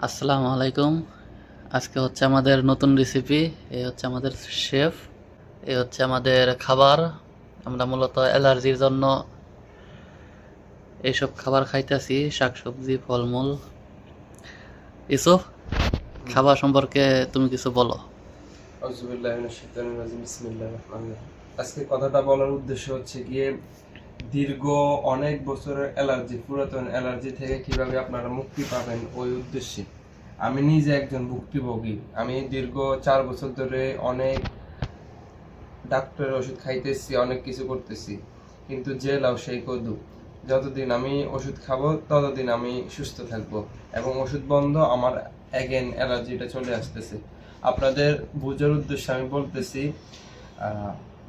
আসসালামু আলাইকুম। আজকে হচ্ছে আমাদের নতুন রেসিপি। এই হচ্ছে আমাদের শেফ। এই হচ্ছে আমাদের খাবার। আমরা মূলত অ্যালার্জির জন্য এইসব খাবার খাইতেছি, শাকসবজি, ফলমূল। ইউসুফ, খাবার সম্পর্কে তুমি কিছু বলো। আজকে কথাটা বলার উদ্দেশ্য হচ্ছে গিয়ে দীর্ঘ অনেক বছরের অ্যালার্জি, পুরাতন অ্যালার্জি থেকে কিভাবে আপনারা মুক্তি পাবেন ওই উদ্দেশ্যে। আমি নিজে একজন ভুক্তভোগী। আমি দীর্ঘ 4 বছর ধরে অনেক ডাক্তারের ওষুধ খাইতেছি, অনেক কিছু করতেছি, কিন্তু যে লাউ সেই কদু। যতদিন আমি ওষুধ খাবো ততদিন আমি সুস্থ থাকবো, এবং ওষুধ বন্ধ আমার অ্যাগেন অ্যালার্জিটা চলে আসতেছে। আপনাদের বুঝার উদ্দেশ্যে আমি বলতেছি,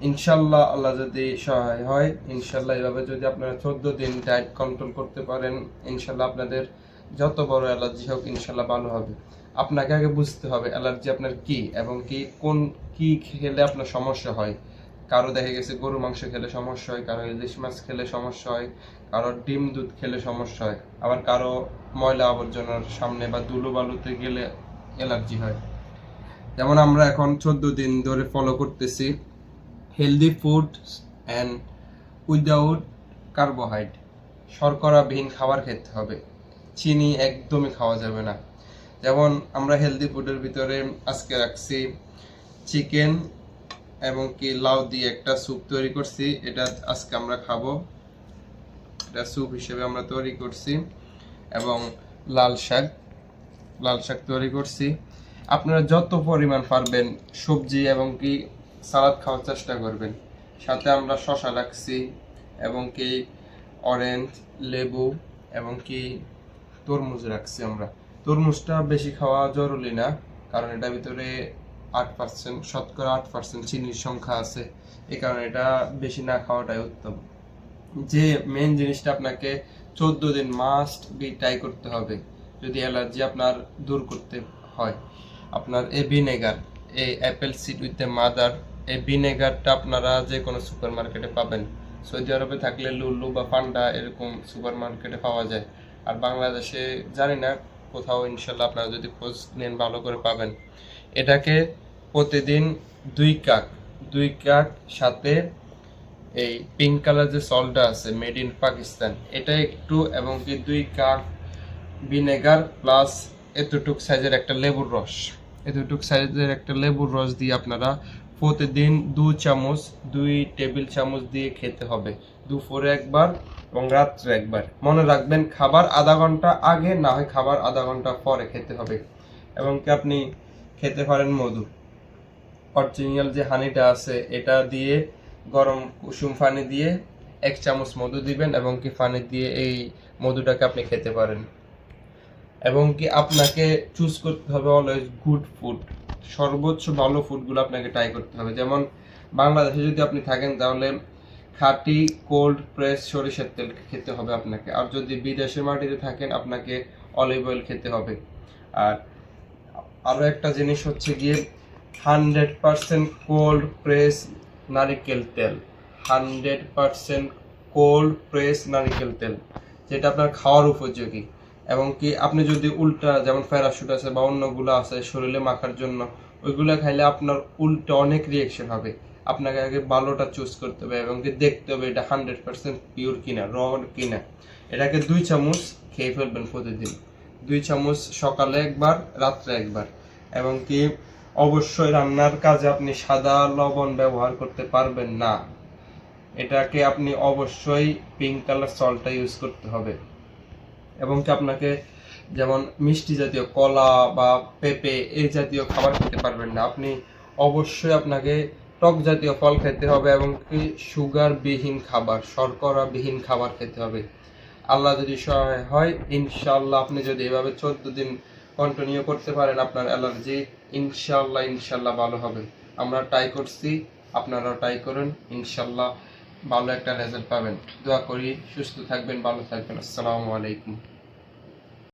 ইনশাল্লাহ আল্লাহ যদি সহায় হয়, ইনশাল্লাহ এভাবে যদি আপনারা 14 দিন ডায়েট কন্ট্রোল করতে পারেন, ইনশাল্লাহ আপনাদের যত বড় অ্যালার্জি হোক ইনশাল্লাহ ভালো হবে। আপনাকে আগে বুঝতে হবে অ্যালার্জি আপনার কি, এবং কি খেলে আপনার সমস্যা হয়। কারো দেখা গেছে গরু মাংস খেলে সমস্যা হয়, কারো ইলিশ মাছ খেলে সমস্যা হয়, কারো ডিম দুধ খেলে সমস্যা হয়, আবার কারো ময়লা আবর্জনার সামনে বা ধুলো বালুতে গেলে অ্যালার্জি হয়। যেমন আমরা এখন 14 দিন ধরে ফলো করতেছি healthy food and without carbohydrate. শর্করাবিহীন খাবার খেতে হবে, চিনি একদমই খাওয়া যাবে না। যেমন আমরা হেলদি ফুডের ভিতরে আজকে রাখছি চিকেন এবং কি লাউ দিয়ে একটা স্যুপ তৈরি করছি, এটা আজকে আমরা খাবো। এটা স্যুপ হিসেবে আমরা তৈরি করছি, এবং লাল শাক তৈরি করছি। আপনারা যত পরিমাণ পারবেন সবজি এবং কি সালাদ খাওয়ার চেষ্টা করবেন। সাথে আমরা শসা রাখছি, এবং কি অরেঞ্জ, লেবু এবং কি তরমুজ রাখছি। আমরা তরমুজটা বেশি খাওয়া জরুরি না, কারণ এটার ভিতরে 8%, শতকরা 8% চিনির সংখ্যা আছে। এই কারণে এটা বেশি না খাওয়াটাই উত্তম। যে মেন জিনিসটা আপনাকে 14 দিন মাস্ট বি ট্রাই করতে হবে যদি অ্যালার্জি আপনার দূর করতে হয়। আপনার এই ভিনেগার, এই Apple seed with the mother, এই ভিনেগারটা আপনারা যে কোনো সুপার মার্কেটে পাবেন। সৌদি আরবে থাকলে লুলু বা পান্ডা এরকম সুপার মার্কেটে পাওয়া যায়। আর বাংলাদেশে জানি না কোথাও, ইনশাল্লাহ আপনারা যদি খোঁজ নেন ভালো করে পাবেন। এটাকে প্রতিদিন 2 কাপ সাথে এই পিঙ্ক কালার যে সল্টটা আছে মেড ইন পাকিস্তান, এটা একটু, এবং কি 2 কাপ ভিনেগার প্লাস এতটুক সাইজের একটা লেবুর রস দিয়ে আপনারা প্রতিদিন 2 টেবিল চামচ দিয়ে খেতে হবে। দুপুরে একবার এবং রাত্রে একবার। মনে রাখবেন খাবার আধা ঘন্টা আগে, না হয় খাবার আধা ঘন্টা পরে খেতে হবে। এবং কি আপনি খেতে পারেন মধু, অরিজিনাল যে হানিটা আছে এটা দিয়ে, গরম কুসুম পানি দিয়ে 1 চামচ মধু দিবেন, এবং কি পানি দিয়ে এই মধুটাকে আপনি খেতে পারেন। এবং কি আপনাকে চুজ করতে হবে অলওয়েজ গুড ফুড, সর্বোচ্চ ভালো ফুডগুলো আপনাকে ট্রাই করতে হবে। যেমন বাংলাদেশে যদি আপনি থাকেন তাহলে খাঁটি কোল্ড প্রেস সরিষার তেল খেতে হবে আপনাকে, আর যদি বিদেশের মাটিতে থাকেন আপনাকে অলিভ অয়েল খেতে হবে। আর আরও একটা জিনিস হচ্ছে গিয়ে 100% কোল্ড প্রেস নারিকেল তেল, 100% কোল্ড প্রেস নারিকেল তেল, যেটা আপনার খাওয়ার উপযোগী। এবং কি আপনি যদি উল্টা, যেমন প্যারাশুট আছে বা অন্যগুলো আছে শরীরে মাখার জন্য, ওইগুলো খাইলে আপনার উল্টা অনেক রিয়েকশন হবে। আপনাকে আগে ভালোটা চুজ করতে হবে, এবং কি দেখতে হবে এটা 100% পিওর কিনা, র কিনা। এটাকে 2 চামচ খেয়ে ফেলবেন প্রতিদিন। 2 চামচ সকালে একবার, রাত্রে একবার। এবং কি অবশ্যই রান্নার কাজে আপনি সাদা লবণ ব্যবহার করতে পারবেন না, এটাকে আপনি অবশ্যই পিঙ্ক কালার সল্টটা ইউজ করতে হবে। এবং কি আপনাকে যেমন মিষ্টি জাতীয় কলা বা পেঁপে এই জাতীয় খাবার খেতে পারবেন না, আপনি অবশ্যই আপনাকে টক জাতীয় ফল খেতে হবে, এবং কি সুগার বিহীন খাবার, শর্করা বিহীন খাবার খেতে হবে। আল্লাহ যদি সহায় হয়, ইনশাল্লাহ আপনি যদি এভাবে 14 দিন কন্টিনিউ করতে পারেন, আপনার অ্যালার্জি ইনশাল্লাহ ভালো হবে। আমরা ট্রাই করছি, আপনারাও ট্রাই করুন, ইনশাল্লাহ ভালো একটা রেজাল্ট পাবেন। দোয়া করি সুস্থ থাকবেন, ভালো থাকবেন। আসসালামু আলাইকুম।